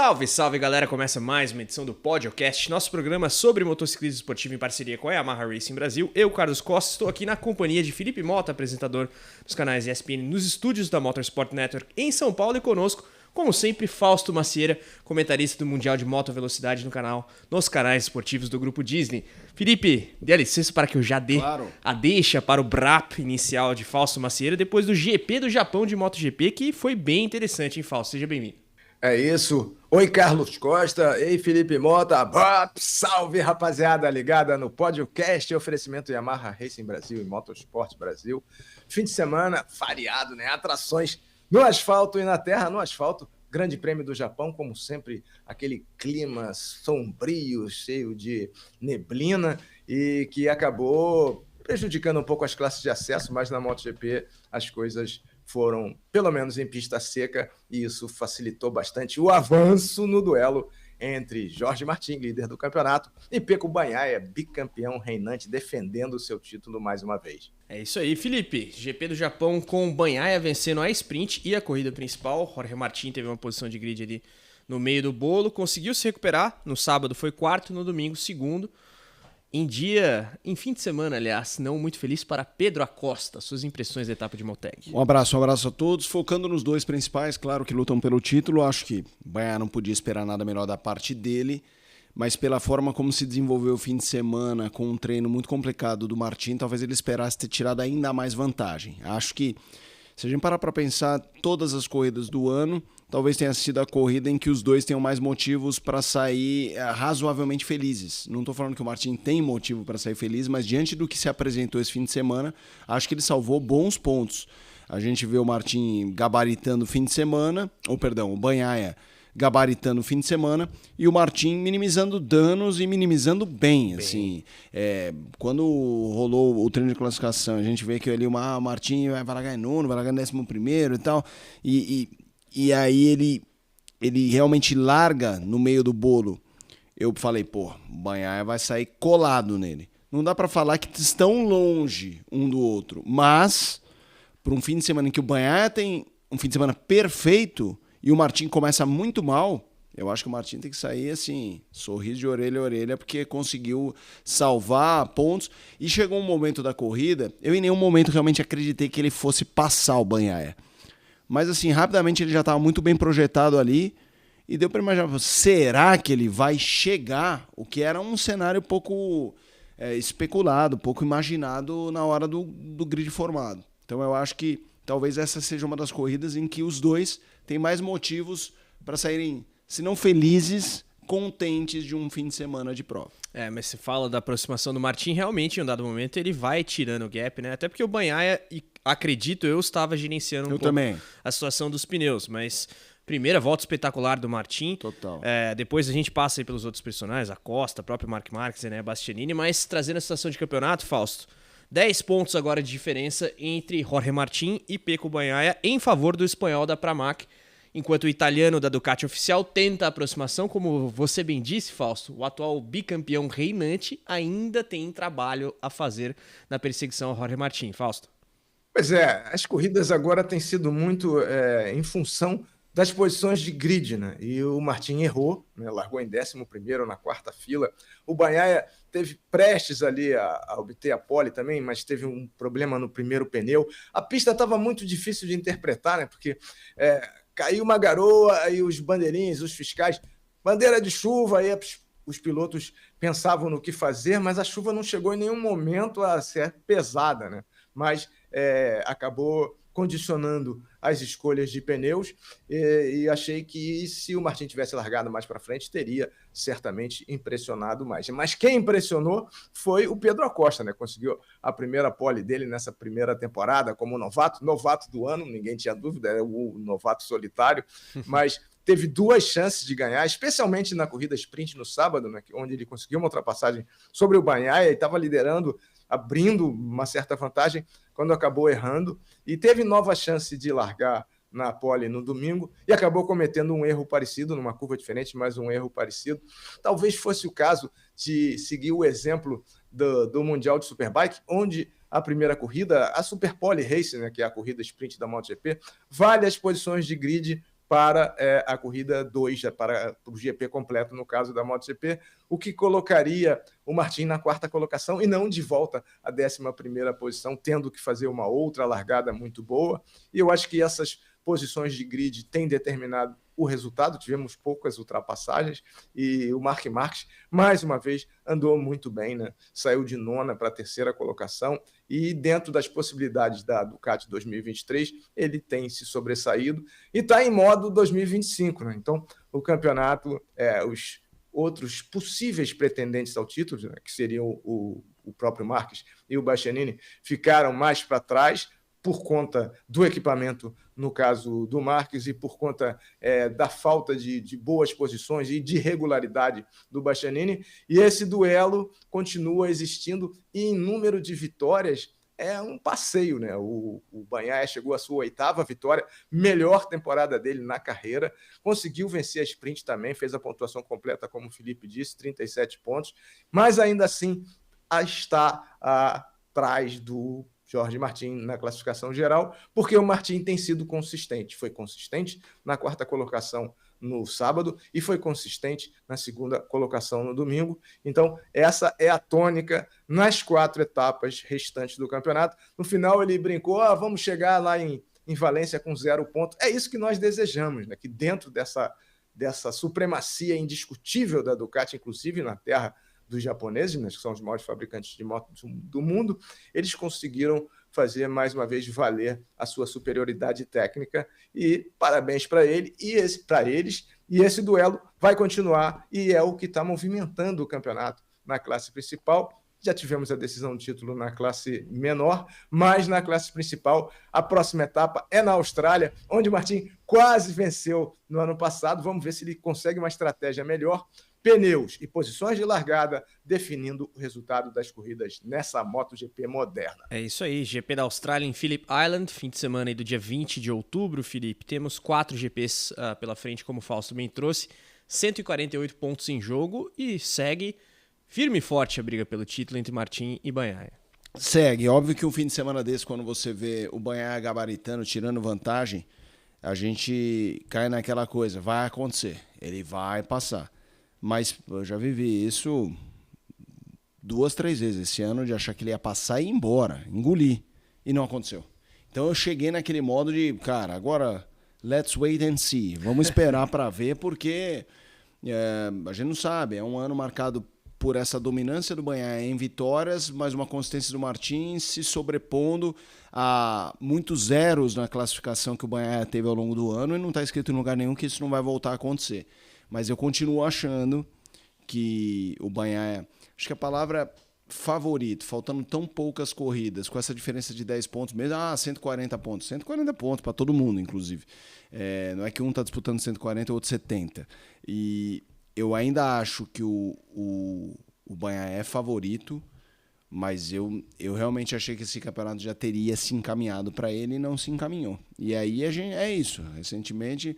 Salve, salve galera, começa mais uma edição do Podcast, nosso programa sobre motociclismo esportivo em parceria com a Yamaha Racing Brasil. Eu, Carlos Costa, estou aqui na companhia de Felipe Mota, apresentador dos canais ESPN nos estúdios da Motorsport Network em São Paulo, e conosco, como sempre, Fausto Macieira, comentarista do Mundial de Moto Velocidade nos canais esportivos do Grupo Disney. Felipe, dê licença para que eu já dê a deixa para o BRAP inicial de Fausto Macieira, depois do GP do Japão de MotoGP, que foi bem interessante, hein, Fausto? Seja bem-vindo. É isso. Oi, Carlos Costa. Ei, Felipe Mota. Salve, rapaziada ligada no podcast. Oferecimento Yamaha Racing Brasil e Motorsport Brasil. Fim de semana variado, né? Atrações no asfalto e na terra. No asfalto, Grande Prêmio do Japão, como sempre, aquele clima sombrio, cheio de neblina e que acabou prejudicando um pouco as classes de acesso, mas na MotoGP as coisas foram, pelo menos em pista seca, e isso facilitou bastante o avanço no duelo entre Jorge Martin, líder do campeonato, e Pecco Bagnaia, bicampeão reinante, defendendo o seu título mais uma vez. É isso aí, Felipe. GP do Japão com Bagnaia vencendo a sprint e a corrida principal. Jorge Martin teve uma posição de grid ali no meio do bolo, conseguiu se recuperar. No sábado foi quarto, no domingo segundo. Em fim de semana, aliás, não muito feliz para Pedro Acosta. Suas impressões da etapa de Moteg. Um abraço a todos. Focando nos dois principais, claro que lutam pelo título. Acho que Bagnaia não podia esperar nada melhor da parte dele, mas pela forma como se desenvolveu o fim de semana, com um treino muito complicado do Martin, talvez ele esperasse ter tirado ainda mais vantagem. Acho que, se a gente parar para pensar, todas as corridas do ano, talvez tenha sido a corrida em que os dois tenham mais motivos para sair razoavelmente felizes. Não estou falando que o Martin tem motivo para sair feliz, mas diante do que se apresentou esse fim de semana, acho que ele salvou bons pontos. A gente vê o Martin gabaritando o fim de semana, o Bagnaia gabaritando o fim de semana, e o Martin minimizando danos e minimizando bem. Assim, quando rolou o treino de classificação, a gente vê que ali o Martin vai largar em nono, vai largar em 11º e tal, e aí ele realmente larga no meio do bolo. Eu falei, o Bagnaia vai sair colado nele. Não dá pra falar que estão longe um do outro, mas para um fim de semana em que o Bagnaia tem um fim de semana perfeito e o Martin começa muito mal, eu acho que o Martin tem que sair assim, sorriso de orelha a orelha, porque conseguiu salvar pontos. E chegou um momento da corrida, eu em nenhum momento realmente acreditei que ele fosse passar o Bagnaia. Mas assim, rapidamente ele já estava muito bem projetado ali e deu para imaginar, será que ele vai chegar? O que era um cenário pouco especulado, pouco imaginado na hora do grid formado. Então eu acho que talvez essa seja uma das corridas em que os dois têm mais motivos para saírem, se não felizes, contentes de um fim de semana de prova. Mas se fala da aproximação do Martin, realmente em um dado momento ele vai tirando o gap, né? Até porque o Bagnaia, acredito eu, estava gerenciando pouco também a situação dos pneus, mas primeira volta espetacular do Martin. Total. Depois a gente passa aí pelos outros personagens, a Costa, próprio Marc Marquez, né, Bastianini, mas trazendo a situação de campeonato, Fausto, 10 pontos agora de diferença entre Jorge Martin e Pecco Bagnaia em favor do espanhol da Pramac, enquanto o italiano da Ducati oficial tenta a aproximação. Como você bem disse, Fausto, o atual bicampeão reinante ainda tem trabalho a fazer na perseguição ao Jorge Martin. Fausto? Pois é, as corridas agora têm sido muito em função das posições de grid, né? E o Martin errou, né? Largou em 11º na quarta fila. O Bagnaia teve prestes ali a obter a pole também, mas teve um problema no primeiro pneu. A pista estava muito difícil de interpretar, né? Porque caiu uma garoa e os bandeirinhos, os fiscais, bandeira de chuva, aí os pilotos pensavam no que fazer, mas a chuva não chegou em nenhum momento a ser pesada, né? Mas acabou condicionando as escolhas de pneus e achei que se o Martin tivesse largado mais para frente, teria certamente impressionado mais. Mas quem impressionou foi o Pedro Acosta, né? Conseguiu a primeira pole dele nessa primeira temporada como novato do ano, ninguém tinha dúvida, é o novato solitário, mas teve 2 chances de ganhar, especialmente na corrida sprint no sábado, né, onde ele conseguiu uma ultrapassagem sobre o Bagnaia e estava liderando, abrindo uma certa vantagem, quando acabou errando, e teve nova chance de largar na pole no domingo e acabou cometendo um erro parecido, numa curva diferente, mas um erro parecido. Talvez fosse o caso de seguir o exemplo do Mundial de Superbike, onde a primeira corrida, a Super Pole Race, né, que é a corrida sprint da MotoGP, vale as posições de grid para a corrida 2, para o GP completo, no caso da MotoGP, o que colocaria o Martin na 4ª colocação e não de volta à 11ª posição, tendo que fazer uma outra largada muito boa. E eu acho que essas posições de grid têm determinado o resultado, tivemos poucas ultrapassagens e o Marc Marques, mais uma vez, andou muito bem, né? Saiu de 9ª para a 3ª colocação e dentro das possibilidades da Ducati 2023, ele tem se sobressaído e está em modo 2025, né? Então, o campeonato, os outros possíveis pretendentes ao título, né, que seriam o próprio Marques e o Bastianini, ficaram mais para trás, por conta do equipamento, no caso do Marques, e por conta da falta de boas posições e de regularidade do Bastianini. E esse duelo continua existindo e em número de vitórias é um passeio, né? O Bagnaia chegou à sua 8ª vitória, melhor temporada dele na carreira, conseguiu vencer a sprint também, fez a pontuação completa, como o Felipe disse, 37 pontos, mas ainda assim está atrás do Jorge Martin na classificação geral, porque o Martin tem sido consistente. Foi consistente na 4ª colocação no sábado e foi consistente na 2ª colocação no domingo. Então, essa é a tônica nas 4 etapas restantes do campeonato. No final, ele brincou, vamos chegar lá em Valência com 0 ponto. É isso que nós desejamos, né? Que dentro dessa supremacia indiscutível da Ducati, inclusive na terra dos japoneses, né, que são os maiores fabricantes de motos do mundo, eles conseguiram fazer mais uma vez valer a sua superioridade técnica e parabéns para eles, e esse duelo vai continuar e é o que está movimentando o campeonato na classe principal. Já tivemos a decisão do título na classe menor, mas na classe principal, a próxima etapa é na Austrália, onde o Martin quase venceu no ano passado. Vamos ver se ele consegue uma estratégia melhor. Pneus e posições de largada definindo o resultado das corridas nessa MotoGP moderna. É isso aí, GP da Austrália em Phillip Island, fim de semana aí do dia 20 de outubro, Felipe. Temos 4 GPs pela frente, como o Fausto bem trouxe, 148 pontos em jogo e segue firme e forte a briga pelo título entre Martin e Bagnaia. Segue, óbvio que um fim de semana desse, quando você vê o Bagnaia gabaritando, tirando vantagem, a gente cai naquela coisa, vai acontecer, ele vai passar. Mas eu já vivi isso 2, 3 vezes esse ano, de achar que ele ia passar e ir embora, engolir. E não aconteceu. Então eu cheguei naquele modo de, cara, agora let's wait and see. Vamos esperar para ver, porque a gente não sabe. É um ano marcado por essa dominância do Bagnaia em vitórias, mas uma consistência do Martin se sobrepondo a muitos zeros na classificação que o Bagnaia teve ao longo do ano, e não está escrito em lugar nenhum que isso não vai voltar a acontecer. Mas eu continuo achando que o Bagnaia, acho que a palavra favorito, faltando tão poucas corridas, com essa diferença de 10 pontos mesmo, 140 pontos. 140 pontos para todo mundo, inclusive. Não é que um está disputando 140 e o outro 70. E eu ainda acho que o Bagnaia é favorito, mas eu realmente achei que esse campeonato já teria se encaminhado para ele e não se encaminhou. E aí é isso. Recentemente,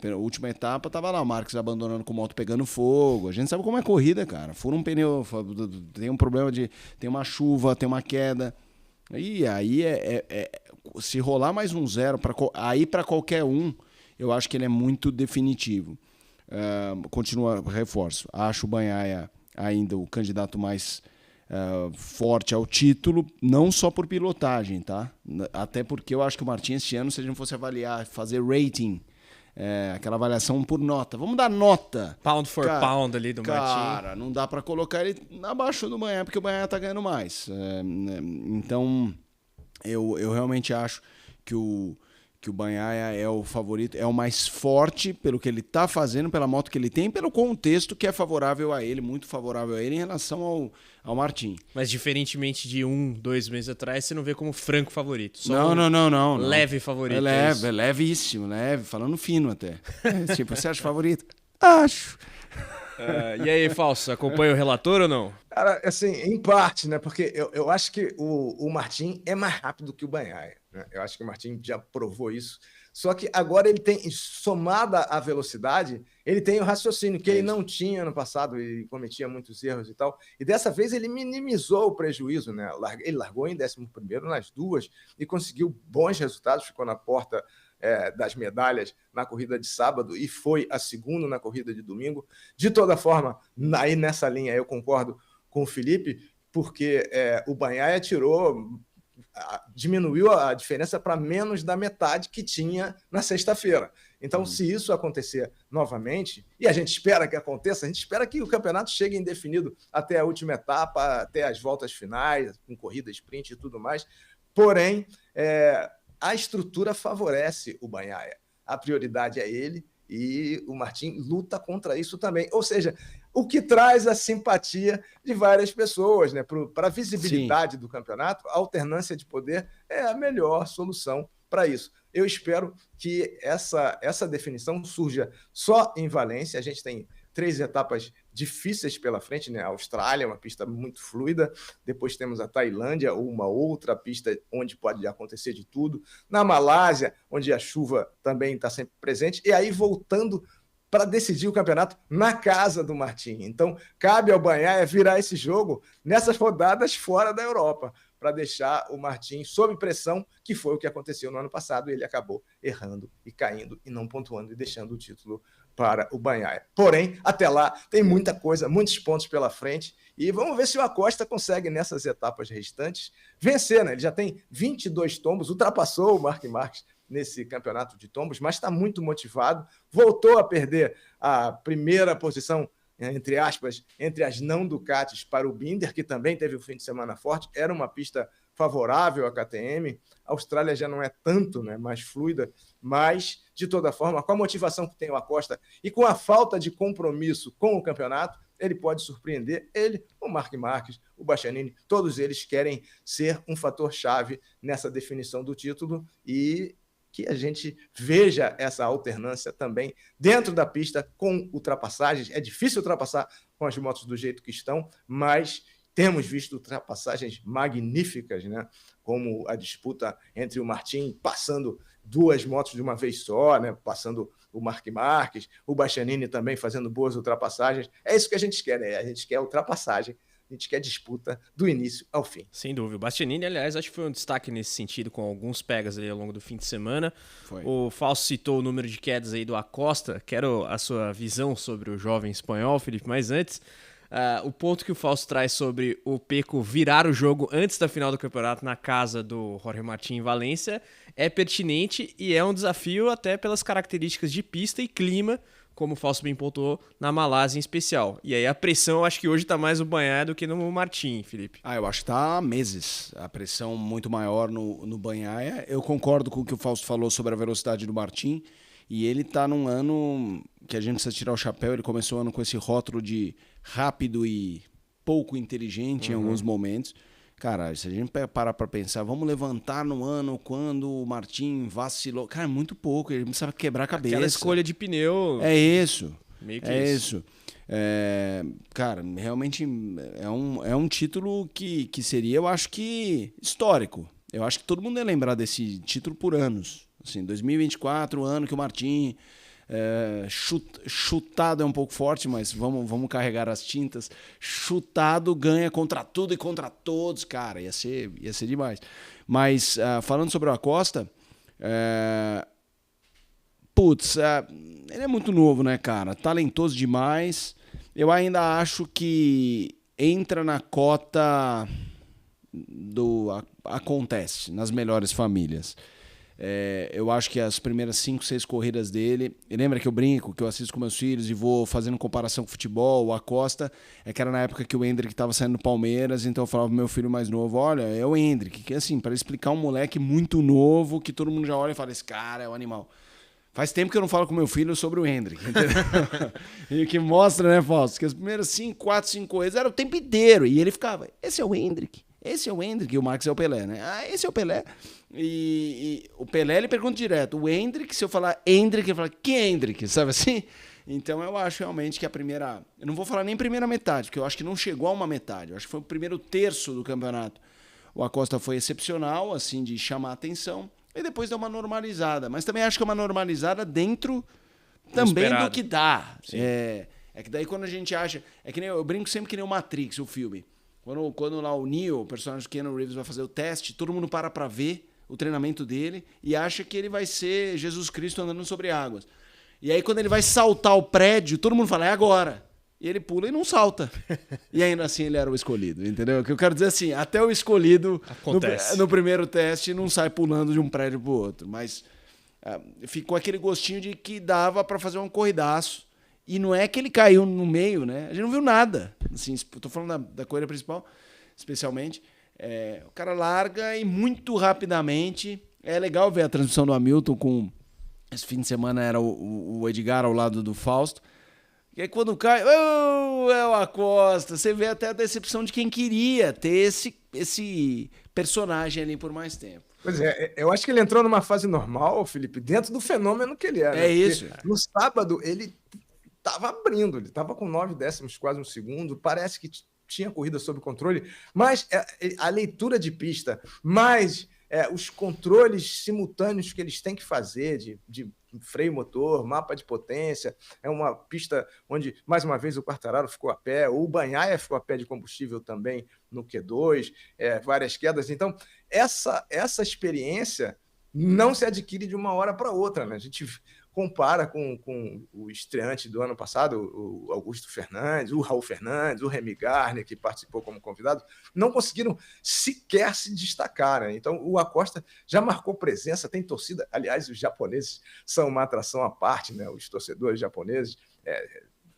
na última etapa, estava lá o Marques abandonando com o moto pegando fogo. A gente sabe como é corrida, cara. Fura um pneu, tem um problema tem uma chuva, tem uma queda. E aí se rolar mais um 0, aí para qualquer um, eu acho que ele é muito definitivo. Reforço. Acho o Bagnaia ainda o candidato mais forte ao título, não só por pilotagem, tá? Até porque eu acho que o Martin este ano, se a gente fosse avaliar, fazer rating, aquela avaliação por nota, vamos dar nota. Pound for pound ali do Martin. Cara, não dá para colocar ele abaixo do Bagnaia, porque o Bagnaia tá ganhando mais. Então, eu realmente acho que o Bagnaia é o favorito, é o mais forte pelo que ele está fazendo, pela moto que ele tem, pelo contexto que é favorável a ele, muito favorável a ele em relação ao Martin. Mas diferentemente de 2 meses atrás, você não vê como franco favorito. Só não. Leve favorito. É levíssimo, leve, falando fino até. Tipo, você acha favorito? Acho. E aí, Fausto, acompanha o relator ou não? Cara, assim, em parte, né? Porque eu acho que o Martin é mais rápido que o Bagnaia, né? Eu acho que o Martin já provou isso. Só que agora ele tem, somada à velocidade, ele tem o raciocínio que ele não tinha no passado, ele cometia muitos erros e tal. E dessa vez ele minimizou o prejuízo, né? Ele largou em 11º nas duas e conseguiu bons resultados, ficou na porta das medalhas na corrida de sábado e foi a segunda na corrida de domingo. De toda forma, aí nessa linha eu concordo com o Felipe, porque o Bagnaia diminuiu a diferença para menos da metade que tinha na sexta-feira. Então, se isso acontecer novamente, e a gente espera que aconteça, a gente espera que o campeonato chegue indefinido até a última etapa, até as voltas finais, com corrida, sprint e tudo mais. Porém, a estrutura favorece o Bagnaia. A prioridade é ele e o Martin luta contra isso também. Ou seja, o que traz a simpatia de várias pessoas, né? Para a visibilidade do campeonato, a alternância de poder é a melhor solução para isso. Eu espero que essa definição surja só em Valência. A gente tem 3 etapas difíceis pela frente, né? A Austrália, uma pista muito fluida. Depois temos a Tailândia, uma outra pista onde pode acontecer de tudo. Na Malásia, onde a chuva também está sempre presente. E aí, voltando para decidir o campeonato na casa do Martin. Então, cabe ao Bagnaia virar esse jogo nessas rodadas fora da Europa, para deixar o Martin sob pressão, que foi o que aconteceu no ano passado, e ele acabou errando e caindo e não pontuando e deixando o título para o Bagnaia. Porém, até lá, tem muita coisa, muitos pontos pela frente, e vamos ver se o Acosta consegue, nessas etapas restantes, vencer, né? Ele já tem 22 tombos, ultrapassou o Marc Marques nesse campeonato de tombos, mas está muito motivado, voltou a perder a primeira posição, entre aspas, entre as não Ducatis para o Binder, que também teve um fim de semana forte, era uma pista favorável à KTM, a Austrália já não é tanto, né, mais fluida, mas, de toda forma, com a motivação que tem o Acosta e com a falta de compromisso com o campeonato, ele pode surpreender, ele, o Marc Marques, o Bastianini, todos eles querem ser um fator-chave nessa definição do título e que a gente veja essa alternância também dentro da pista com ultrapassagens. É difícil ultrapassar com as motos do jeito que estão, mas temos visto ultrapassagens magníficas, né? Como a disputa entre o Martin passando 2 motos de uma vez só, né? Passando o Marc Marques, o Bastianini também fazendo boas ultrapassagens. É isso que a gente quer, né? A gente quer ultrapassagem. A gente quer disputa do início ao fim. Sem dúvida. O Bastianini, aliás, acho que foi um destaque nesse sentido, com alguns pegas ali ao longo do fim de semana. Foi. O Fausto citou o número de quedas aí do Acosta. Quero a sua visão sobre o jovem espanhol, Felipe. Mas antes, o ponto que o Fausto traz sobre o Pecco virar o jogo antes da final do campeonato na casa do Jorge Martin em Valência é pertinente e é um desafio até pelas características de pista e clima, como o Fausto bem pontuou, na Malásia em especial. E aí a pressão, eu acho que hoje está mais no Bagnaia do que no Martin, Felipe. Eu acho que está há meses. A pressão muito maior no Bagnaia. Eu concordo com o que o Fausto falou sobre a velocidade do Martin. E ele está num ano que a gente precisa tirar o chapéu. Ele começou o ano com esse rótulo de rápido e pouco inteligente em alguns momentos. Cara, se a gente parar para pensar, vamos levantar no ano quando o Martin vacilou. Cara, muito pouco, ele precisa quebrar a cabeça. Aquela escolha de pneu. É isso. Meio que isso. Cara, realmente é um título que seria, eu acho que, histórico. Eu acho que todo mundo ia lembrar desse título por anos. Assim, 2024, o ano que o Martin... chutado é um pouco forte, mas vamos carregar as tintas. Chutado ganha contra tudo e contra todos, cara, ia ser demais. Mas falando sobre o Acosta, ele é muito novo, né, cara? Talentoso demais. Eu ainda acho que entra na cota do acontece nas melhores famílias. Eu acho que as primeiras 5, 6 corridas dele... E lembra que eu brinco, que eu assisto com meus filhos e vou fazendo comparação com futebol, o Acosta, que era na época que o Hendrick estava saindo do Palmeiras, então eu falava pro meu filho mais novo, olha, é o Hendrick, que assim, para explicar um moleque muito novo, que todo mundo já olha e fala, esse cara é um animal. Faz tempo que eu não falo com meu filho sobre o Hendrick, entendeu? E o que mostra, né, Fausto, que as primeiras 4, 5 corridas era o tempo inteiro, e ele ficava, esse é o Hendrick. Esse é o Hendrick, e o Marques é o Pelé, né? Esse é o Pelé. E o Pelé, ele pergunta direto. O Hendrick, se eu falar Hendrick, ele fala, que Hendrick? Sabe assim? Então eu acho realmente que a primeira... Eu não vou falar nem primeira metade, porque eu acho que não chegou a uma metade. Eu acho que foi o primeiro terço do campeonato. O Acosta foi excepcional, assim, de chamar a atenção. E depois deu uma normalizada. Mas também acho que é uma normalizada dentro também do que dá. É que daí quando a gente acha... É que nem eu brinco sempre que nem o Matrix, o filme. Quando lá o Neo, o personagem do Keanu Reeves, vai fazer o teste, todo mundo para ver o treinamento dele e acha que ele vai ser Jesus Cristo andando sobre águas. E aí, quando ele vai saltar o prédio, todo mundo fala, é agora. E ele pula e não salta. E ainda assim ele era o escolhido, entendeu? O que eu quero dizer assim, até o escolhido no primeiro teste não sai pulando de um prédio pro outro. Mas ficou aquele gostinho de que dava para fazer um corridaço. E não é que ele caiu no meio, né? A gente não viu nada. Assim, tô falando da corrida principal, especialmente. O cara larga e muito rapidamente. É legal ver a transmissão do Hamilton com... Esse fim de semana era o Edgar ao lado do Fausto. E aí quando cai, é o Acosta. Você vê até a decepção de quem queria ter esse personagem ali por mais tempo. Pois é, eu acho que ele entrou numa fase normal, Felipe, dentro do fenômeno que ele era. É isso. No sábado ele estava abrindo, ele estava com 9 décimos, quase um segundo. Parece que tinha corrida sob controle, mas a leitura de pista, mais... os controles simultâneos que eles têm que fazer de freio motor, mapa de potência, é uma pista onde, mais uma vez, o Quartararo ficou a pé, o Bagnaia ficou a pé de combustível também no Q2, várias quedas. Então, essa experiência não se adquire de uma hora para outra, né? A gente compara com o estreante do ano passado, o Augusto Fernandes, o Raul Fernandes, o Remy Gardner, que participou como convidado, não conseguiram sequer se destacar, né? Então, o Acosta já marcou presença, tem torcida. Aliás, os japoneses são uma atração à parte, né? Os torcedores japoneses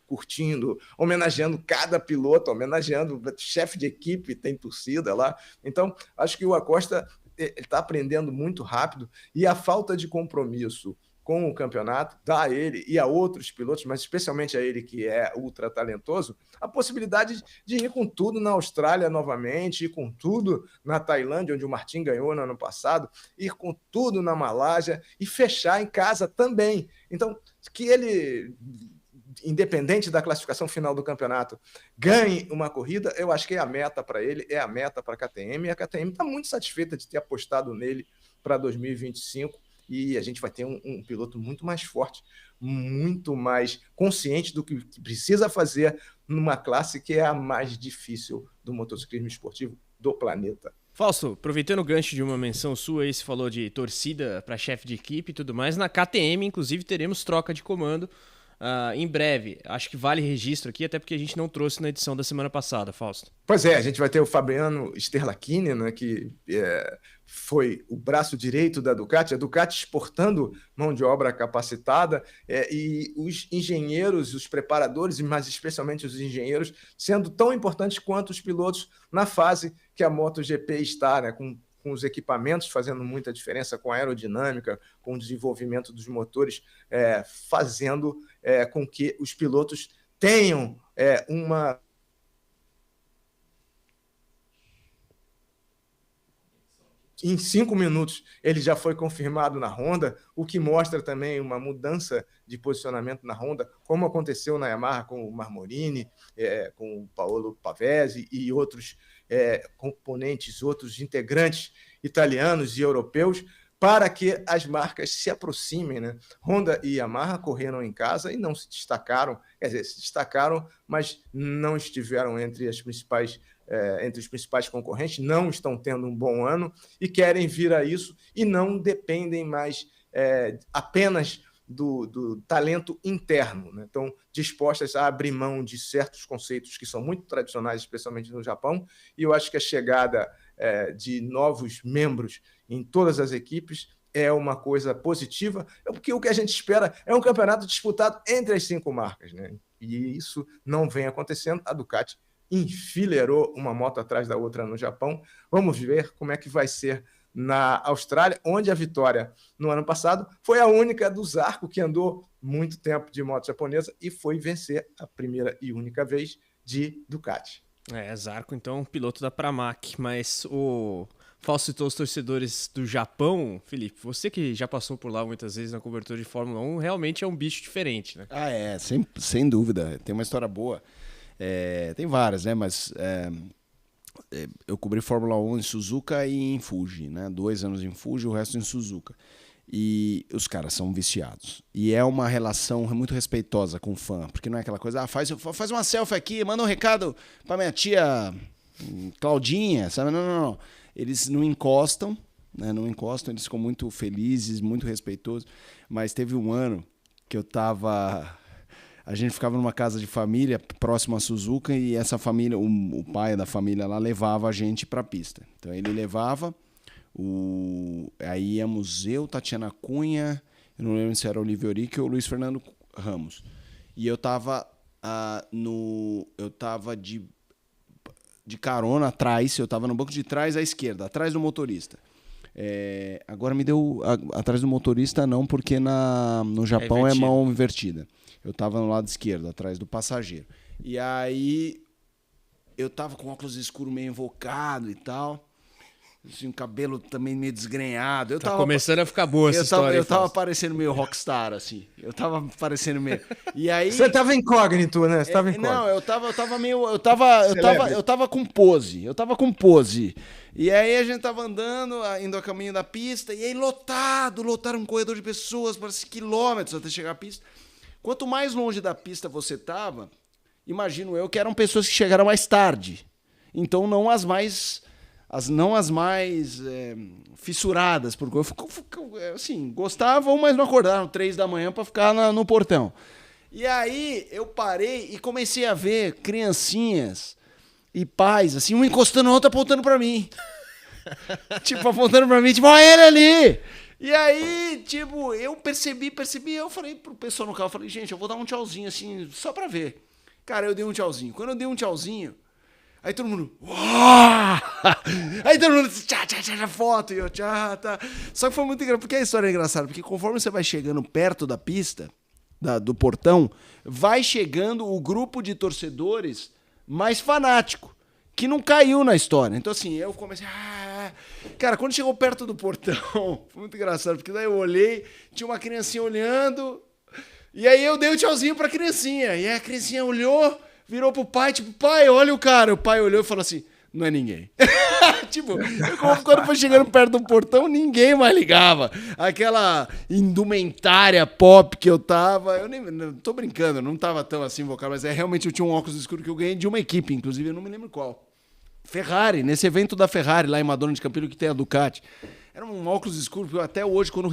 curtindo, homenageando cada piloto, homenageando o chefe de equipe, tem torcida lá. Então, acho que o Acosta está aprendendo muito rápido e a falta de compromisso com o campeonato, dá a ele e a outros pilotos, mas especialmente a ele, que é ultra talentoso, a possibilidade de ir com tudo na Austrália novamente, ir com tudo na Tailândia, onde o Martin ganhou no ano passado, ir com tudo na Malásia e fechar em casa também. Então, que ele, independente da classificação final do campeonato, ganhe uma corrida, eu acho que é a meta para ele, é a meta para a KTM, e a KTM está muito satisfeita de ter apostado nele para 2025, e a gente vai ter um piloto muito mais forte, muito mais consciente do que precisa fazer numa classe que é a mais difícil do motociclismo esportivo do planeta. Fausto, aproveitando o gancho de uma menção sua aí, você falou de torcida para chefe de equipe e tudo mais, na KTM, inclusive, teremos troca de comando em breve. Acho que vale registro aqui, até porque a gente não trouxe na edição da semana passada, Fausto. Pois é, a gente vai ter o Fabiano Sterlachini, né, que foi o braço direito da Ducati, a Ducati exportando mão de obra capacitada, e os engenheiros, os preparadores, mas especialmente os engenheiros, sendo tão importantes quanto os pilotos na fase que a MotoGP está, né, com os equipamentos fazendo muita diferença, com a aerodinâmica, com o desenvolvimento dos motores, fazendo com que os pilotos tenham uma... Em 5 minutos ele já foi confirmado na Honda, o que mostra também uma mudança de posicionamento na Honda, como aconteceu na Yamaha com o Marmorini, com o Paolo Pavese e outros componentes, outros integrantes italianos e europeus, para que as marcas se aproximem, né? Honda e Yamaha correram em casa e não se destacaram, quer dizer, se destacaram, mas não estiveram entre os principais concorrentes, não estão tendo um bom ano e querem vir a isso e não dependem mais apenas do talento interno, né? Estão dispostas a abrir mão de certos conceitos que são muito tradicionais, especialmente no Japão, e eu acho que a chegada de novos membros em todas as equipes é uma coisa positiva, porque o que a gente espera é um campeonato disputado entre as 5 marcas, né? E isso não vem acontecendo. A Ducati enfileirou uma moto atrás da outra no Japão. Vamos ver como é que vai ser na Austrália, onde a vitória no ano passado foi a única do Zarco, que andou muito tempo de moto japonesa e foi vencer a primeira e única vez de Ducati. Zarco, então, piloto da Pramac, mas o Fausto citou os torcedores do Japão. Felipe, você que já passou por lá muitas vezes na cobertura de Fórmula 1, realmente é um bicho diferente, né? Sem dúvida, tem uma história boa. Tem várias, né? Mas eu cobri Fórmula 1 em Suzuka e em Fuji, né? 2 anos em Fuji, o resto em Suzuka. E os caras são viciados. E é uma relação muito respeitosa com o fã, porque não é aquela coisa, faz uma selfie aqui, manda um recado pra minha tia Claudinha, sabe? Não. Eles não encostam, né? Não encostam, eles ficam muito felizes, muito respeitosos. Mas teve um ano que a gente ficava numa casa de família próximo a Suzuka e essa família, o pai da família lá levava a gente para a pista. Então ele levava, aí íamos eu, Tatiana Cunha, eu não lembro se era o Olívio Eurico ou o Luiz Fernando Ramos. E eu tava de carona atrás, eu tava no banco de trás à esquerda, atrás do motorista. Agora me deu atrás do motorista não, porque no Japão é mão invertida. Eu tava no lado esquerdo, atrás do passageiro. E aí eu tava com óculos escuros meio invocado e tal. Assim, o cabelo também meio desgrenhado. Tá começando a ficar boa essa história. Eu tava parecendo meio rockstar, assim. Eu tava parecendo meio... E aí... Você tava incógnito, né? Você tava incógnito. Não, eu tava meio... Eu tava com pose. E aí a gente tava andando, indo a caminho da pista, e aí lotaram um corredor de pessoas, parece quilômetros até chegar à pista. Quanto mais longe da pista você tava, imagino eu que eram pessoas que chegaram mais tarde. Então não as mais fissuradas, porque assim, gostavam, mas não acordaram 3 da manhã para ficar no portão. E aí eu parei e comecei a ver criancinhas e pais, assim, um encostando a outra apontando para mim. Tipo, apontando para mim, tipo, olha ele ali! E aí, tipo, eu percebi, eu falei pro pessoal no carro, falei, gente, eu vou dar um tchauzinho, assim, só pra ver. Cara, eu dei um tchauzinho. Quando eu dei um tchauzinho, aí todo mundo... Uau! Aí todo mundo... Tchá, foto. E eu... Tchá, tá. Só que foi muito engraçado. Porque a história é engraçada. Porque conforme você vai chegando perto da pista, do portão, vai chegando o grupo de torcedores mais fanático, que não caiu na história. Então, assim, eu comecei... Cara, quando chegou perto do portão, foi muito engraçado. Porque daí eu olhei, tinha uma criancinha olhando... E aí eu dei um tchauzinho pra criancinha. E aí a criancinha olhou... Virou pro pai, tipo, pai, olha o cara. O pai olhou e falou assim, não é ninguém. Tipo, quando foi chegando perto do portão, ninguém mais ligava. Aquela indumentária pop que eu tava, não tô brincando, não tava tão assim invocado, mas realmente eu tinha um óculos escuro que eu ganhei de uma equipe, inclusive, eu não me lembro qual. Ferrari, nesse evento da Ferrari, lá em Madonna de Campilho, que tem a Ducati. Era um óculos escuro, que eu, até hoje, quando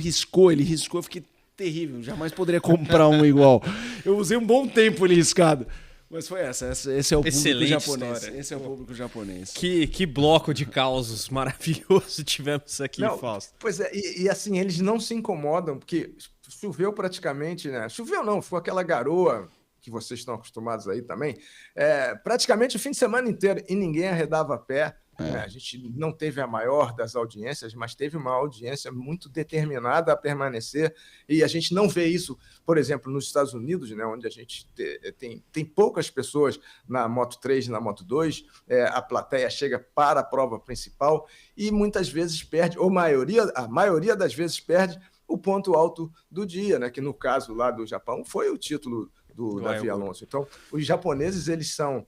ele riscou, eu fiquei terrível, jamais poderia comprar um igual. Eu usei um bom tempo ele riscado. Mas foi esse é o público japonês. História. Esse é o público japonês. Que bloco de causos maravilhoso tivemos aqui, Fausto. Pois é, e assim, eles não se incomodam, porque choveu praticamente, né? Choveu não, foi aquela garoa que vocês estão acostumados aí também, praticamente o fim de semana inteiro, e ninguém arredava pé. A gente não teve a maior das audiências, mas teve uma audiência muito determinada a permanecer, e a gente não vê isso, por exemplo, nos Estados Unidos, né, onde a gente tem poucas pessoas na Moto 3 e na Moto 2, a plateia chega para a prova principal e muitas vezes perde, ou a maioria das vezes perde o ponto alto do dia, né, que no caso lá do Japão foi o título do Davi Alonso. Então, os japoneses eles são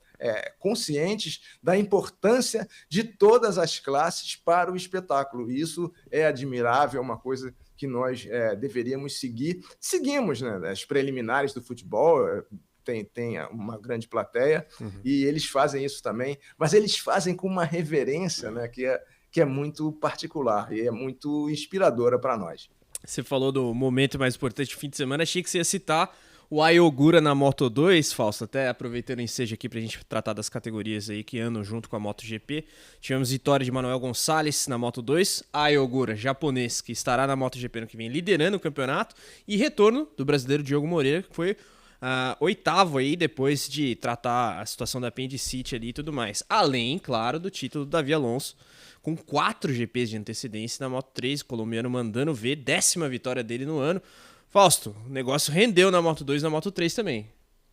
conscientes da importância de todas as classes para o espetáculo. E isso é admirável, é uma coisa que nós deveríamos seguir. Seguimos, né? As preliminares do futebol tem uma grande plateia, e eles fazem isso também, mas eles fazem com uma reverência, né? que é muito particular e é muito inspiradora para nós. Você falou do momento mais importante do fim de semana, achei que você ia citar o Ayogura na Moto 2, Fausto, até aproveitando o ensejo aqui pra gente tratar das categorias aí que andam junto com a MotoGP. Tivemos vitória de Manuel Gonçalves na Moto 2, Ayogura, japonês, que estará na MotoGP no que vem liderando o campeonato, e retorno do brasileiro Diogo Moreira, que foi oitavo aí depois de tratar a situação da apendicite ali e tudo mais. Além, claro, do título do Davi Alonso, com 4 GPs de antecedência na Moto 3, o colombiano mandando ver, 10ª vitória dele no ano. Fausto, o negócio rendeu na Moto 2 e na Moto 3 também.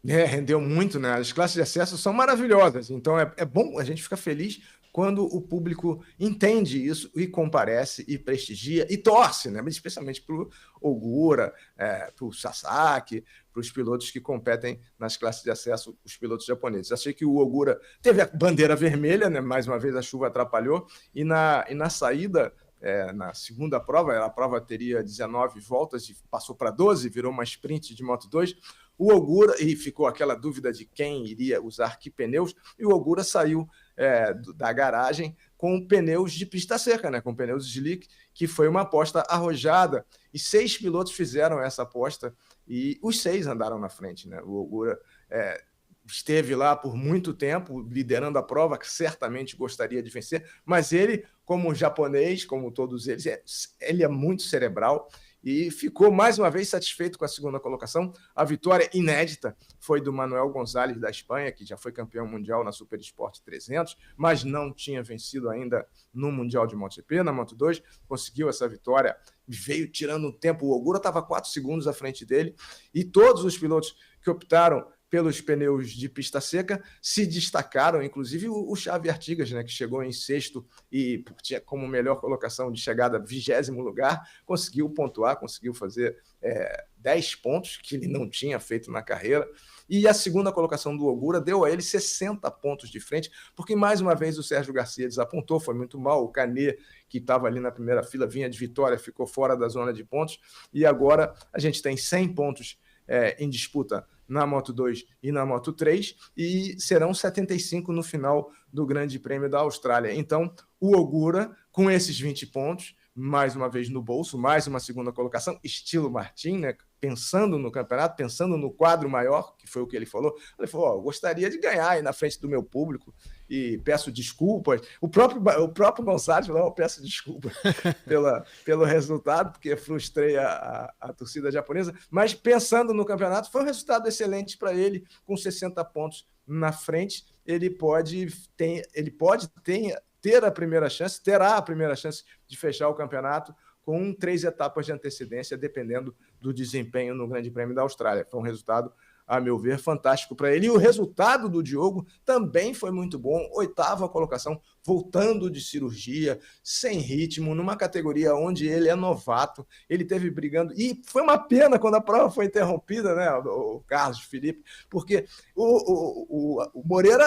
Rendeu muito, né? As classes de acesso são maravilhosas, então é bom, a gente fica feliz quando o público entende isso e comparece e prestigia e torce, né? Especialmente para o Ogura, para o Sasaki, para os pilotos que competem nas classes de acesso, os pilotos japoneses. Achei que o Ogura teve a bandeira vermelha, né? Mais uma vez a chuva atrapalhou, e na saída, na segunda prova, a prova teria 19 voltas e passou para 12, virou uma sprint de Moto 2, o Ogura, e ficou aquela dúvida de quem iria usar que pneus, e o Ogura saiu da garagem com pneus de pista seca, né? Com pneus slick, que foi uma aposta arrojada, e 6 pilotos fizeram essa aposta, e os 6 andaram na frente, né? O Ogura esteve lá por muito tempo, liderando a prova, que certamente gostaria de vencer, mas ele, como japonês, como todos eles, ele é muito cerebral, e ficou mais uma vez satisfeito com a segunda colocação. A vitória inédita foi do Manuel Gonzalez da Espanha, que já foi campeão mundial na Super Sport 300, mas não tinha vencido ainda no Mundial de MotoGP, na Moto2, conseguiu essa vitória, veio tirando um tempo, o Ogura estava 4 segundos à frente dele, e todos os pilotos que optaram pelos pneus de pista seca se destacaram, inclusive o Xavi Artigas, né, que chegou em sexto e tinha como melhor colocação de chegada 20º lugar, conseguiu pontuar, conseguiu fazer 10 pontos, que ele não tinha feito na carreira, e a segunda colocação do Ogura deu a ele 60 pontos de frente, porque mais uma vez o Sérgio Garcia desapontou, foi muito mal, o Canet, que estava ali na primeira fila, vinha de vitória, ficou fora da zona de pontos, e agora a gente tem 100 pontos em disputa na Moto2 e na Moto3, e serão 75 no final do Grande Prêmio da Austrália. Então, o Ogura, com esses 20 pontos, mais uma vez no bolso, mais uma segunda colocação, estilo Martin, né? Pensando no campeonato, pensando no quadro maior, que foi o que ele falou. Ele falou, eu gostaria de ganhar aí na frente do meu público e peço desculpas. O próprio Gonçalves falou, eu peço desculpas pelo resultado, porque frustrei a torcida japonesa, mas pensando no campeonato, foi um resultado excelente para ele, com 60 pontos na frente, ele pode terá a primeira chance de fechar o campeonato com 3 etapas de antecedência, dependendo do desempenho no Grande Prêmio da Austrália. Foi um resultado, a meu ver, fantástico para ele. E o resultado do Diogo também foi muito bom. 8ª colocação, voltando de cirurgia, sem ritmo, numa categoria onde ele é novato. Ele teve brigando, e foi uma pena quando a prova foi interrompida, né, o Carlos Felipe, porque o Moreira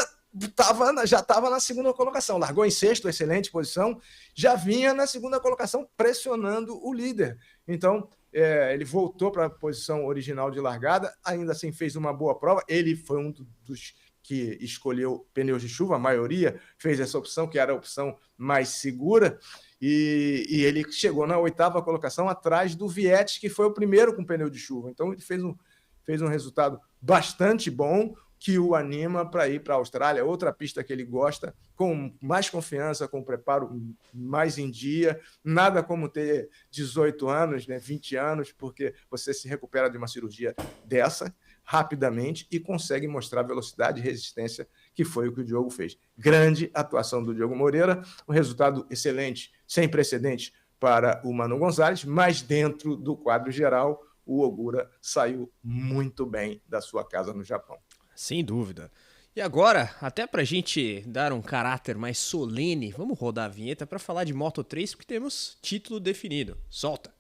já estava na segunda colocação, largou em sexto, excelente posição, já vinha na segunda colocação pressionando o líder. Então, ele voltou para a posição original de largada, ainda assim fez uma boa prova. Ele foi um dos que escolheu pneus de chuva, a maioria fez essa opção, que era a opção mais segura, e ele chegou na 8ª colocação, atrás do Vietti, que foi o primeiro com pneu de chuva. Então, ele fez um resultado bastante bom, que o anima para ir para a Austrália, outra pista que ele gosta, com mais confiança, com preparo mais em dia, nada como ter 18 anos, né, 20 anos, porque você se recupera de uma cirurgia dessa rapidamente e consegue mostrar velocidade e resistência, que foi o que o Diogo fez. Grande atuação do Diogo Moreira, um resultado excelente, sem precedentes para o Manu Gonzalez, mas dentro do quadro geral, o Ogura saiu muito bem da sua casa no Japão. Sem dúvida. E agora, até pra gente dar um caráter mais solene, vamos rodar a vinheta para falar de Moto3, porque temos título definido. Solta!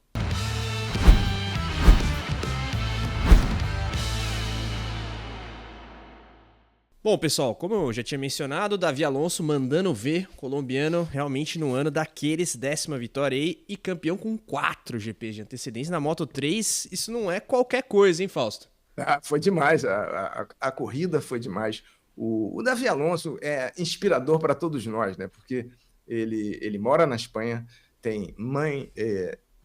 Bom, pessoal, como eu já tinha mencionado, Davi Alonso mandando ver, colombiano, realmente no ano daqueles, 10ª vitória aí, e campeão com 4 GPs de antecedência na Moto3. Isso não é qualquer coisa, hein, Fausto? Foi demais, a corrida foi demais. O Davi Alonso é inspirador para todos nós, né? Porque ele mora na Espanha, tem mãe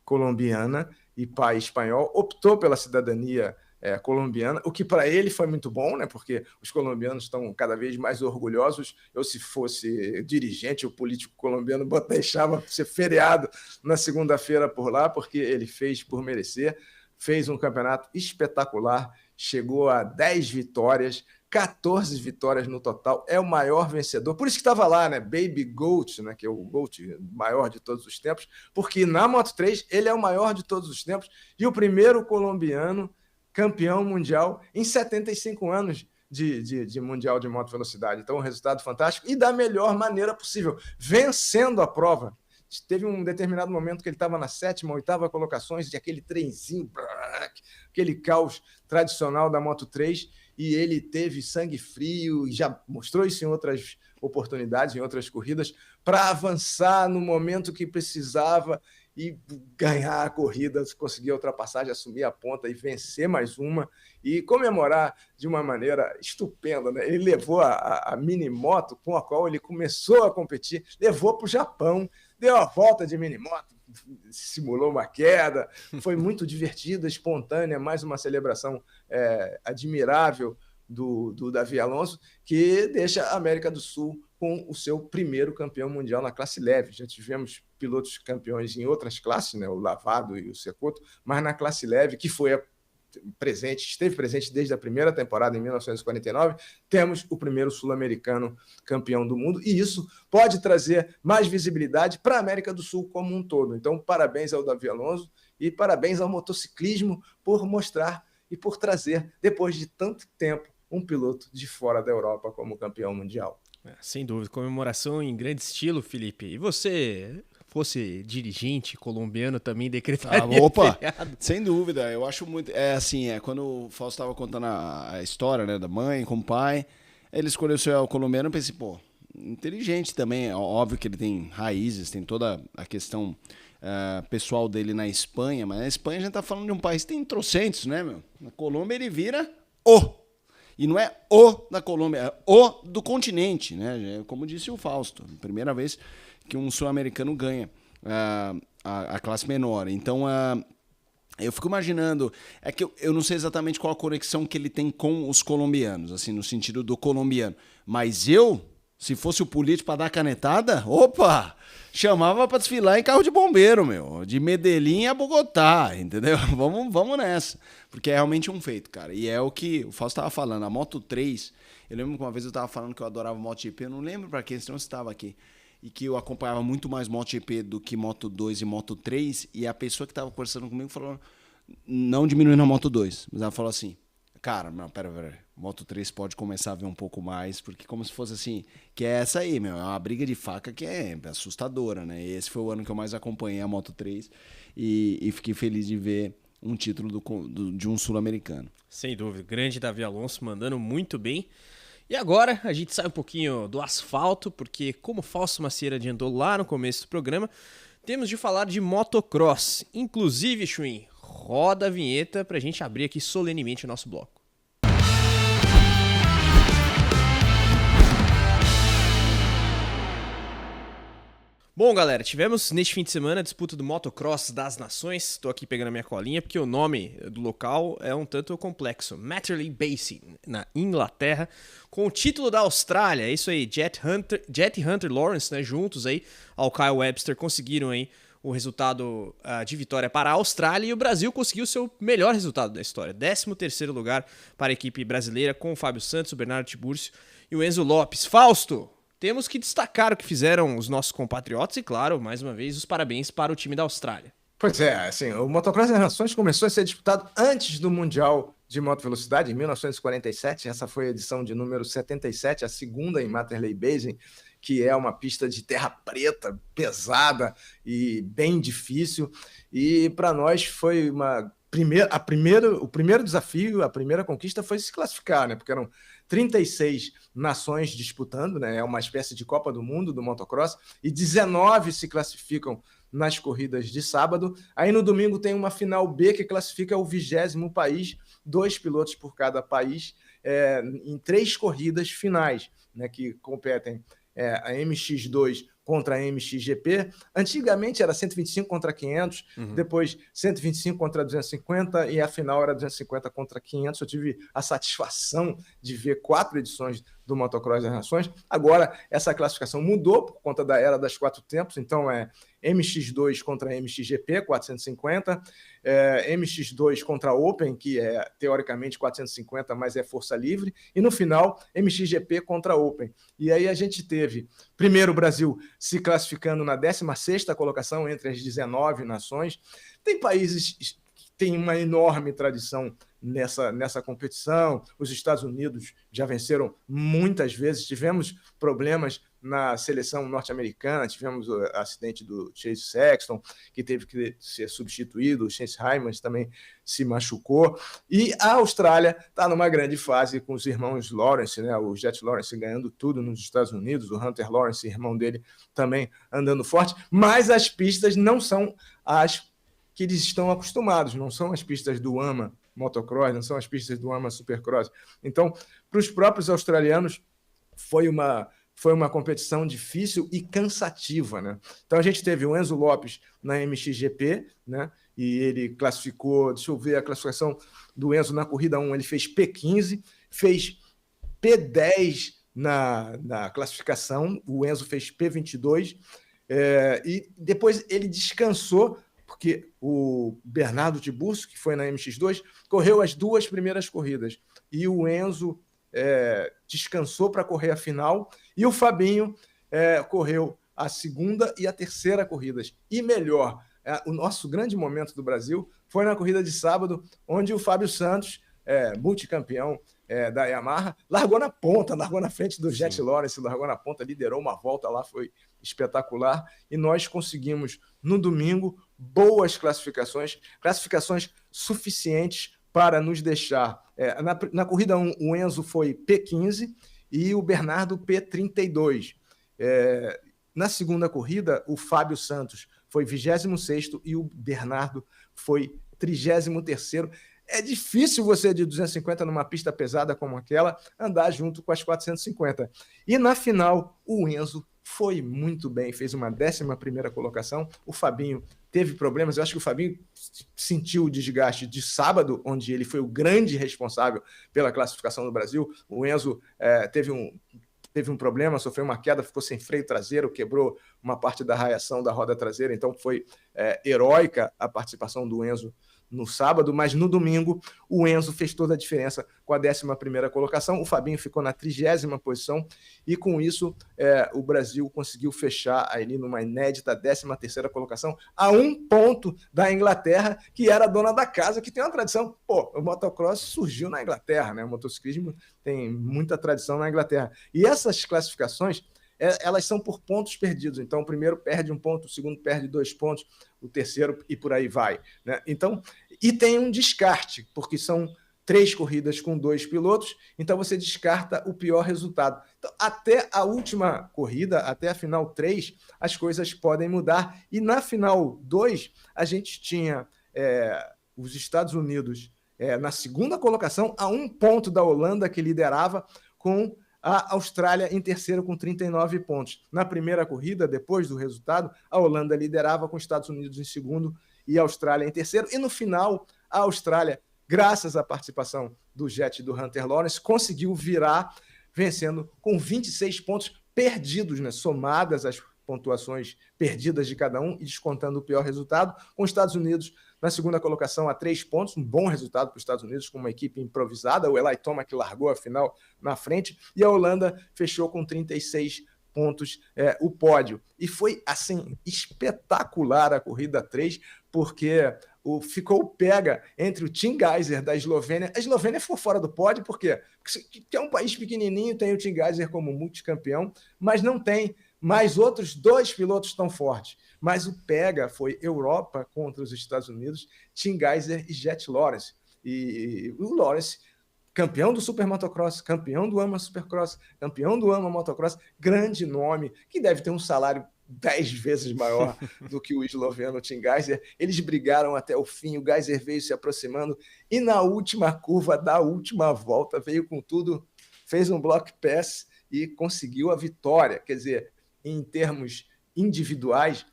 colombiana e pai espanhol, optou pela cidadania colombiana, o que para ele foi muito bom, né? Porque os colombianos estão cada vez mais orgulhosos. Eu, se fosse dirigente ou político colombiano, deixava ser feriado na segunda-feira por lá, porque ele fez por merecer. Fez um campeonato espetacular, chegou a 10 vitórias, 14 vitórias no total, é o maior vencedor, por isso que estava lá, né, Baby Goat, né, que é o Goat maior de todos os tempos, porque na Moto3 ele é o maior de todos os tempos e o primeiro colombiano campeão mundial em 75 anos de mundial de moto velocidade. Então, um resultado fantástico e da melhor maneira possível, vencendo a prova. Teve um determinado momento que ele estava na 7ª, 8ª colocações, de aquele trenzinho, aquele caos tradicional da Moto3, e ele teve sangue frio, e já mostrou isso em outras oportunidades, em outras corridas, para avançar no momento que precisava, e ganhar a corrida, conseguir a ultrapassagem, assumir a ponta e vencer mais uma e comemorar de uma maneira estupenda, né? Ele levou a minimoto com a qual ele começou a competir, levou para o Japão, deu a volta de minimoto, simulou uma queda, foi muito divertida, espontânea, mais uma celebração admirável do Davi Alonso, que deixa a América do Sul com o seu primeiro campeão mundial na classe leve. Já tivemos pilotos campeões em outras classes, né, o Lavado e o Cecotto, mas na classe leve, que esteve presente desde a primeira temporada, em 1949, temos o primeiro sul-americano campeão do mundo, e isso pode trazer mais visibilidade para a América do Sul como um todo. Então, parabéns ao Davi Alonso e parabéns ao motociclismo por mostrar e por trazer, depois de tanto tempo, um piloto de fora da Europa como campeão mundial. Sem dúvida, comemoração em grande estilo, Felipe. E você fosse dirigente colombiano, também decretaria feriado? Sem dúvida, eu acho muito... quando o Fausto estava contando a história, né, da mãe com o pai, ele escolheu ser colombiano, eu pensei, inteligente também, óbvio que ele tem raízes, tem toda a questão pessoal dele na Espanha, mas na Espanha a gente tá falando de um país que tem trocentos, né, meu? Na Colômbia ele vira E não é o da Colômbia, é o do continente, né? Como disse o Fausto, primeira vez que um sul-americano ganha a classe menor. Então, eu fico imaginando, é que eu não sei exatamente qual a conexão que ele tem com os colombianos, assim, no sentido do colombiano. Mas se fosse o político para dar canetada, chamava para desfilar em carro de bombeiro, meu, de Medellín a Bogotá, entendeu? Vamos nessa, porque é realmente um feito, cara. E é o que o Fausto estava falando, a Moto 3, eu lembro que uma vez eu estava falando que eu adorava MotoGP, eu não lembro para quem, senão você estava aqui, e que eu acompanhava muito mais MotoGP do que Moto 2 e Moto 3, e a pessoa que estava conversando comigo falou, não diminuindo a Moto 2, mas ela falou assim, cara, não, pera, Moto 3 pode começar a ver um pouco mais, porque como se fosse assim, que é essa aí, meu, é uma briga de faca que é assustadora, né? E esse foi o ano que eu mais acompanhei a Moto 3 e fiquei feliz de ver um título de um sul-americano. Sem dúvida, grande Davi Alonso, mandando muito bem. E agora a gente sai um pouquinho do asfalto, porque como o Fausto Macieira adiantou lá no começo do programa, temos de falar de motocross. Inclusive, Chuin, roda a vinheta pra gente abrir aqui solenemente o nosso bloco. Bom, galera, tivemos neste fim de semana a disputa do Motocross das Nações. Estou aqui pegando a minha colinha porque o nome do local é um tanto complexo. Matterley Basin, na Inglaterra, com o título da Austrália. É isso aí, Jet e Hunter Lawrence, né, juntos aí ao Kyle Webster, conseguiram aí o resultado de vitória para a Austrália, e o Brasil conseguiu o seu melhor resultado da história. 13º lugar para a equipe brasileira, com o Fábio Santos, o Bernardo Tiburcio e o Enzo Lopes. Fausto, temos que destacar o que fizeram os nossos compatriotas e, claro, mais uma vez, os parabéns para o time da Austrália. Pois é, assim, o Motocross das Nações começou a ser disputado antes do Mundial de Moto Velocidade, em 1947. Essa foi a edição de número 77, a segunda em Matterley Basin, que é uma pista de terra preta, pesada e bem difícil. E para nós foi o primeiro desafio, a primeira conquista foi se classificar, né? Porque eram 36 nações disputando, né? É uma espécie de Copa do Mundo do motocross, e 19 se classificam nas corridas de sábado. Aí no domingo tem uma final B que classifica o 20º país, 2 pilotos por cada país, em 3 corridas finais, né, que competem a MX2 contra a MXGP. Antigamente era 125 contra 500, depois 125 contra 250, e a final era 250 contra 500. Eu tive a satisfação de ver 4 edições do Motocross das Nações. Agora, essa classificação mudou por conta da era das 4 tempos, então é MX2 contra MXGP, 450, MX2 contra Open, que é teoricamente 450, mas é força livre, e no final, MXGP contra Open. E aí a gente teve, primeiro, o Brasil se classificando na 16ª colocação entre as 19 nações. Tem países que têm uma enorme tradição nessa competição. Os Estados Unidos já venceram muitas vezes. Tivemos problemas na seleção norte-americana, tivemos o acidente do Chase Sexton, que teve que ser substituído, o Chase Hyman também se machucou, e a Austrália está numa grande fase com os irmãos Lawrence, né? O Jet Lawrence ganhando tudo nos Estados Unidos, o Hunter Lawrence, irmão dele, também andando forte, mas as pistas não são as que eles estão acostumados, não são as pistas do AMA Motocross, não são as pistas do AMA Supercross. Então, para os próprios australianos, foi uma competição difícil e cansativa, né? Então a gente teve o Enzo Lopes na MXGP, né? E ele classificou, deixa eu ver a classificação do Enzo na corrida 1, ele fez P15, fez P10 na classificação, o Enzo fez P22, e depois ele descansou, porque o Bernardo Tiburcio, que foi na MX2, correu as 2 primeiras corridas, e o Enzo descansou para correr a final, e o Fabinho correu a segunda e a terceira corridas. E melhor, o nosso grande momento do Brasil foi na corrida de sábado, onde o Fábio Santos, multicampeão da Yamaha, largou na ponta, largou na frente do Jet Lawrence, largou na ponta, liderou uma volta lá, foi espetacular, e nós conseguimos, no domingo, boas classificações suficientes para nos deixar. Na corrida 1, o Enzo foi P15 e o Bernardo P32. Na segunda corrida, o Fábio Santos foi 26º e o Bernardo foi 33º. É difícil você, de 250 numa pista pesada como aquela, andar junto com as 450. E na final, o Enzo foi muito bem, fez uma 11ª colocação. O Fabinho teve problemas, eu acho que o Fabinho sentiu o desgaste de sábado, onde ele foi o grande responsável pela classificação do Brasil. O Enzo teve um problema, sofreu uma queda, ficou sem freio traseiro, quebrou uma parte da raiação da roda traseira, então foi heróica a participação do Enzo no sábado, mas no domingo o Enzo fez toda a diferença com a 11ª colocação, o Fabinho ficou na 30ª posição e com isso o Brasil conseguiu fechar ali numa inédita 13ª colocação a 1 ponto da Inglaterra, que era a dona da casa, que tem uma tradição. O motocross surgiu na Inglaterra, né? O motociclismo tem muita tradição na Inglaterra. E essas classificações, elas são por pontos perdidos. Então, o primeiro perde 1 ponto, o segundo perde 2 pontos, o terceiro e por aí vai, né? Então, e tem um descarte, porque são 3 corridas com 2 pilotos, então você descarta o pior resultado. Então, até a última corrida, até a final 3, as coisas podem mudar. E na final 2, a gente tinha os Estados Unidos na segunda colocação, a 1 ponto da Holanda, que liderava, com a Austrália em terceiro com 39 pontos. Na primeira corrida, depois do resultado, a Holanda liderava com os Estados Unidos em segundo e a Austrália em terceiro. E no final, a Austrália, graças à participação do Jet e do Hunter Lawrence, conseguiu virar, vencendo com 26 pontos perdidos, né? Somadas as pontuações perdidas de cada um e descontando o pior resultado, com os Estados Unidos na segunda colocação a 3 pontos, um bom resultado para os Estados Unidos com uma equipe improvisada, o Eli Tomac largou a final na frente, e a Holanda fechou com 36 pontos o pódio. E foi, assim, espetacular a corrida 3, porque ficou pega entre o Tim Gajser da Eslovênia. A Eslovênia ficou fora do pódio, por quê? Porque é um país pequenininho, tem o Tim Gajser como multicampeão, mas não tem mais outros 2 pilotos tão fortes. Mas o pega foi Europa contra os Estados Unidos, Tim Gajser e Jet Lawrence. E o Lawrence, campeão do Super Motocross, campeão do AMA Supercross, campeão do AMA Motocross, grande nome, que deve ter um salário 10 vezes maior do que o esloveno Tim Gajser. Eles brigaram até o fim, o Gajser veio se aproximando e na última curva da última volta veio com tudo, fez um block pass e conseguiu a vitória. Quer dizer, em termos individuais,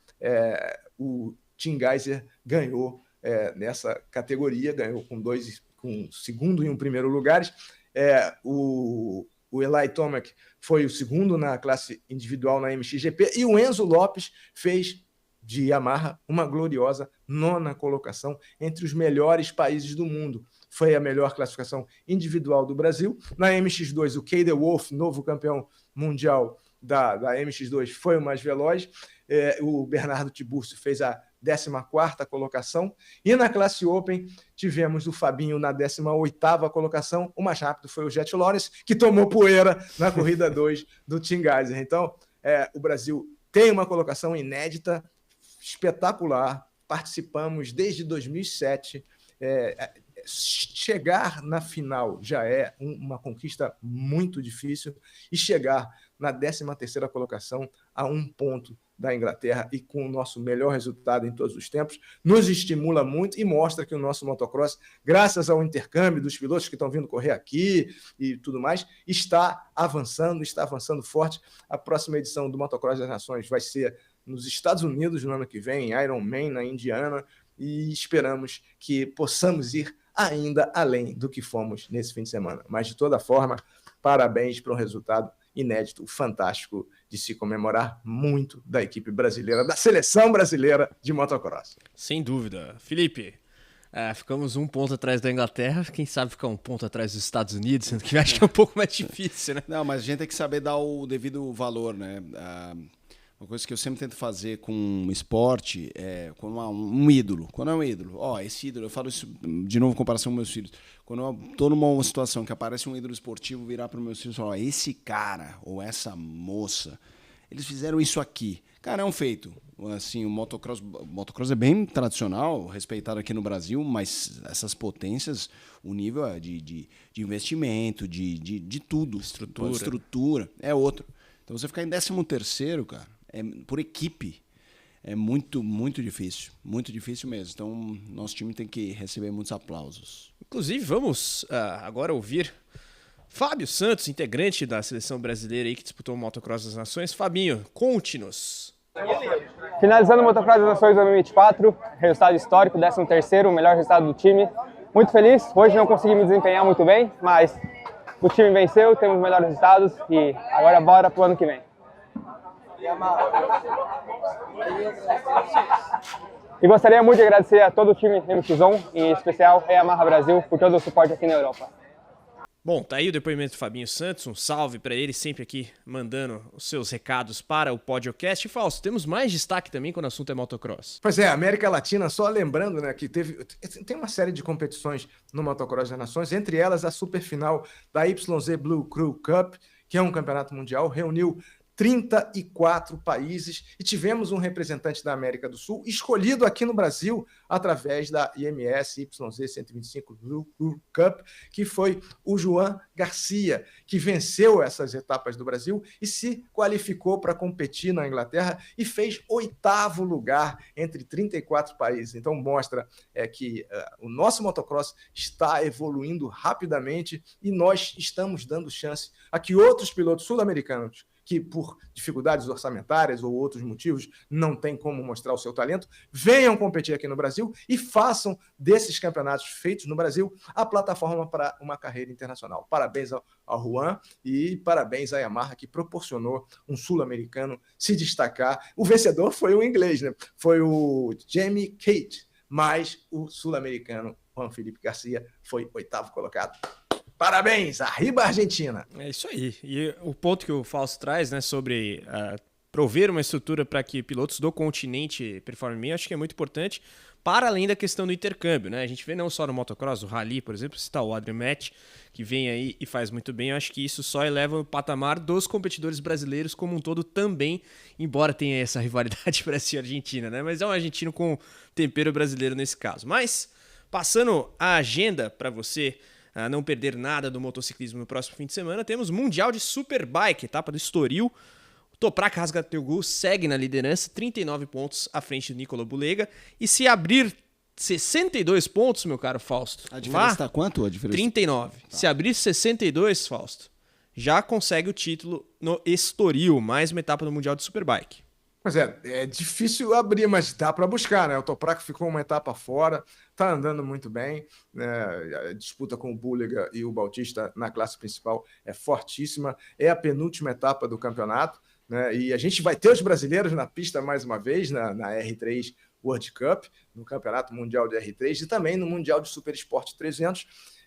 o Tim Gajser ganhou nessa categoria, ganhou com segundo e um primeiro lugares. O Eli Tomac foi o segundo na classe individual na MXGP e o Enzo Lopes fez de Yamaha uma gloriosa 9ª colocação entre os melhores países do mundo. Foi a melhor classificação individual do Brasil. Na MX2, o Cade Wolf, novo campeão mundial da MX2 foi o mais veloz. O Bernardo Tiburcio fez a 14ª colocação, e na classe Open tivemos o Fabinho na 18ª colocação. O mais rápido foi o Jet Lawrence, que tomou poeira na corrida 2 do Team Geyser. Então, o Brasil tem uma colocação inédita, espetacular, participamos desde 2007, chegar na final já é uma conquista muito difícil, e chegar na 13ª colocação a 1 ponto da Inglaterra e com o nosso melhor resultado em todos os tempos, nos estimula muito e mostra que o nosso motocross, graças ao intercâmbio dos pilotos que estão vindo correr aqui e tudo mais, está avançando forte. A próxima edição do Motocross das Nações vai ser nos Estados Unidos no ano que vem, em Ironman, na Indiana, e esperamos que possamos ir ainda além do que fomos nesse fim de semana. Mas, de toda forma, parabéns para um resultado inédito, fantástico, de se comemorar muito da equipe brasileira, da seleção brasileira de motocross. Sem dúvida. Felipe, ficamos 1 ponto atrás da Inglaterra, quem sabe ficar 1 ponto atrás dos Estados Unidos, sendo que acho que é um pouco mais difícil, né? Não, mas a gente tem que saber dar o devido valor, né? Uma coisa que eu sempre tento fazer com esporte é quando há um ídolo. Quando é um ídolo, esse ídolo, eu falo isso de novo em comparação com meus filhos. Quando eu estou numa situação que aparece um ídolo esportivo, virar para os meus filhos e falar: esse cara ou essa moça, eles fizeram isso aqui. Cara, é um feito. Assim, o motocross é bem tradicional, respeitado aqui no Brasil, mas essas potências, o nível é de investimento, de tudo. Estrutura é outro. Então você ficar em 13º, cara, por equipe, é muito, muito difícil. Muito difícil mesmo. Então, nosso time tem que receber muitos aplausos. Inclusive, vamos agora ouvir Fábio Santos, integrante da seleção brasileira aí que disputou o Motocross das Nações. Fabinho, conte-nos. Finalizando o Motocross das Nações 2024, resultado histórico, 13º, o melhor resultado do time. Muito feliz, hoje não consegui me desempenhar muito bem, mas o time venceu, temos melhores resultados e agora bora pro ano que vem. E gostaria muito de agradecer a todo o time MX1, em especial a Yamaha Brasil, por todo o suporte aqui na Europa. Bom, tá aí o depoimento do Fabinho Santos, um salve para ele, sempre aqui mandando os seus recados para o podcast. E Fausto, temos mais destaque também quando o assunto é motocross. Pois é, América Latina, só lembrando, né, que tem uma série de competições no Motocross das Nações, entre elas a superfinal da YZ Blue Crew Cup, que é um campeonato mundial, reuniu 34 países e tivemos um representante da América do Sul escolhido aqui no Brasil através da IMS YZ 125 Blue Cup, que foi o João Garcia, que venceu essas etapas do Brasil e se qualificou para competir na Inglaterra e fez 8º lugar entre 34 países. Então mostra que o nosso motocross está evoluindo rapidamente e nós estamos dando chance a que outros pilotos sul-americanos que por dificuldades orçamentárias ou outros motivos não têm como mostrar o seu talento, venham competir aqui no Brasil e façam desses campeonatos feitos no Brasil a plataforma para uma carreira internacional. Parabéns ao Juan e parabéns à Yamaha, que proporcionou um sul-americano se destacar. O vencedor foi o inglês, né? Foi o Jamie Kate, mas o sul-americano Juan Felipe Garcia foi 8º colocado. Parabéns, arriba Argentina! É isso aí. E o ponto que o Fausto traz, né, sobre prover uma estrutura para que pilotos do continente performem bem, acho que é muito importante, para além da questão do intercâmbio, né? A gente vê não só no motocross, o rally, por exemplo, citar o Adrian Matt, que vem aí e faz muito bem. Eu acho que isso só eleva o patamar dos competidores brasileiros como um todo também, embora tenha essa rivalidade Brasil-Argentina, né? Mas é um argentino com tempero brasileiro nesse caso. Mas, passando a agenda para você não perder nada do motociclismo no próximo fim de semana, temos Mundial de Superbike, etapa do Estoril. O Toprak Razgatlioglu segue na liderança, 39 pontos à frente do Nicola Bulega. E se abrir 62 pontos, meu caro Fausto... A diferença está quanto? A diferença? 39. Tá. Se abrir 62, Fausto, já consegue o título no Estoril, mais uma etapa do Mundial de Superbike. Mas é difícil abrir, mas dá para buscar, né? O Toprak ficou uma etapa fora, está andando muito bem, né? A disputa com o Bulega e o Bautista na classe principal é fortíssima, é a penúltima etapa do campeonato, né? E a gente vai ter os brasileiros na pista mais uma vez, na R3 World Cup, no Campeonato Mundial de R3 e também no Mundial de Super Sport 300.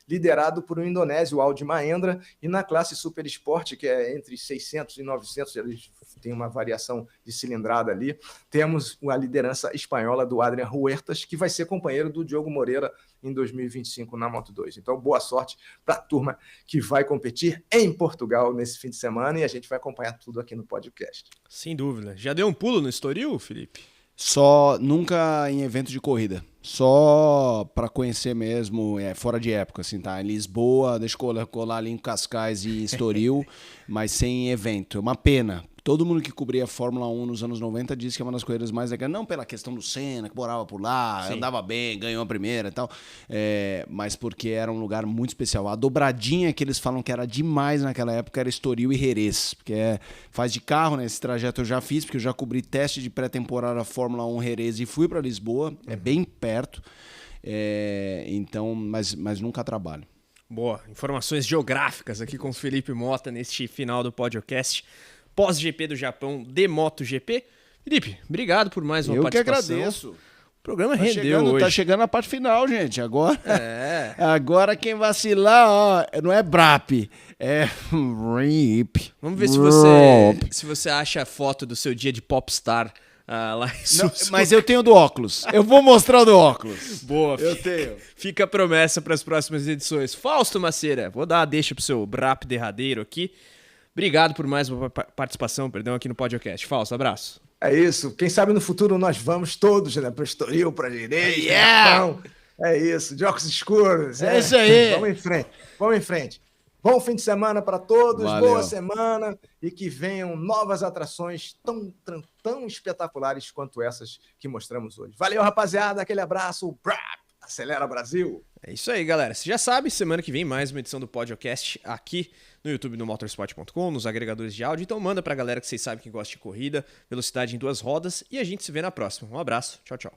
liderado por um indonésio, Aldi Mahendra, e na classe Super Sport, que é entre 600 e 900, eles têm uma variação de cilindrada ali, temos a liderança espanhola do Adrian Huertas, que vai ser companheiro do Diogo Moreira em 2025 na Moto2. Então, boa sorte para a turma que vai competir em Portugal nesse fim de semana, e a gente vai acompanhar tudo aqui no podcast. Sem dúvida. Já deu um pulo no Estoril, Felipe? Só nunca em evento de corrida. Só para conhecer mesmo, fora de época, assim, tá? Em Lisboa, deixa eu colar ali em Cascais e Estoril, mas sem evento. É uma pena. Todo mundo que cobria a Fórmula 1 nos anos 90 disse que é uma das corridas mais legais. Não pela questão do Senna, que morava por lá, sim, andava bem, ganhou a primeira e tal. Mas porque era um lugar muito especial. A dobradinha que eles falam que era demais naquela época era Estoril e Jerez. Porque faz de carro, né? Esse trajeto eu já fiz, porque eu já cobri teste de pré-temporada Fórmula 1 Jerez e fui para Lisboa. É bem perto. Então, mas nunca trabalho. Boa. Informações geográficas aqui com o Felipe Mota neste final do podcast. Pós-GP do Japão, de MotoGP. Felipe, obrigado por mais uma participação. Eu que agradeço. O programa rendeu hoje. Tá chegando a parte final, gente. Agora quem vacilar, ó, não é Brap, é RIP. Vamos ver se você acha a foto do seu dia de popstar lá em Suzuka. Mas eu tenho do óculos. Eu vou mostrar o do óculos. Boa. Eu tenho. Fica a promessa para as próximas edições. Fausto Maceira, vou dar a deixa pro seu Brap derradeiro aqui. Obrigado por mais uma participação, aqui no podcast. Fausto, abraço. É isso. Quem sabe no futuro nós vamos todos, né? Para o Estoril, para Jerez, Japão. É isso. De óculos escuros. É isso aí. Vamos em frente. Bom fim de semana para todos. Valeu. Boa semana. E que venham novas atrações tão espetaculares quanto essas que mostramos hoje. Valeu, rapaziada. Aquele abraço. Acelera, Brasil. É isso aí, galera. Você já sabe, semana que vem mais uma edição do podcast aqui no YouTube do motorsport.com, nos agregadores de áudio. Então manda pra galera que vocês sabem que gosta de corrida, velocidade em 2 rodas, e a gente se vê na próxima. Um abraço. Tchau, tchau.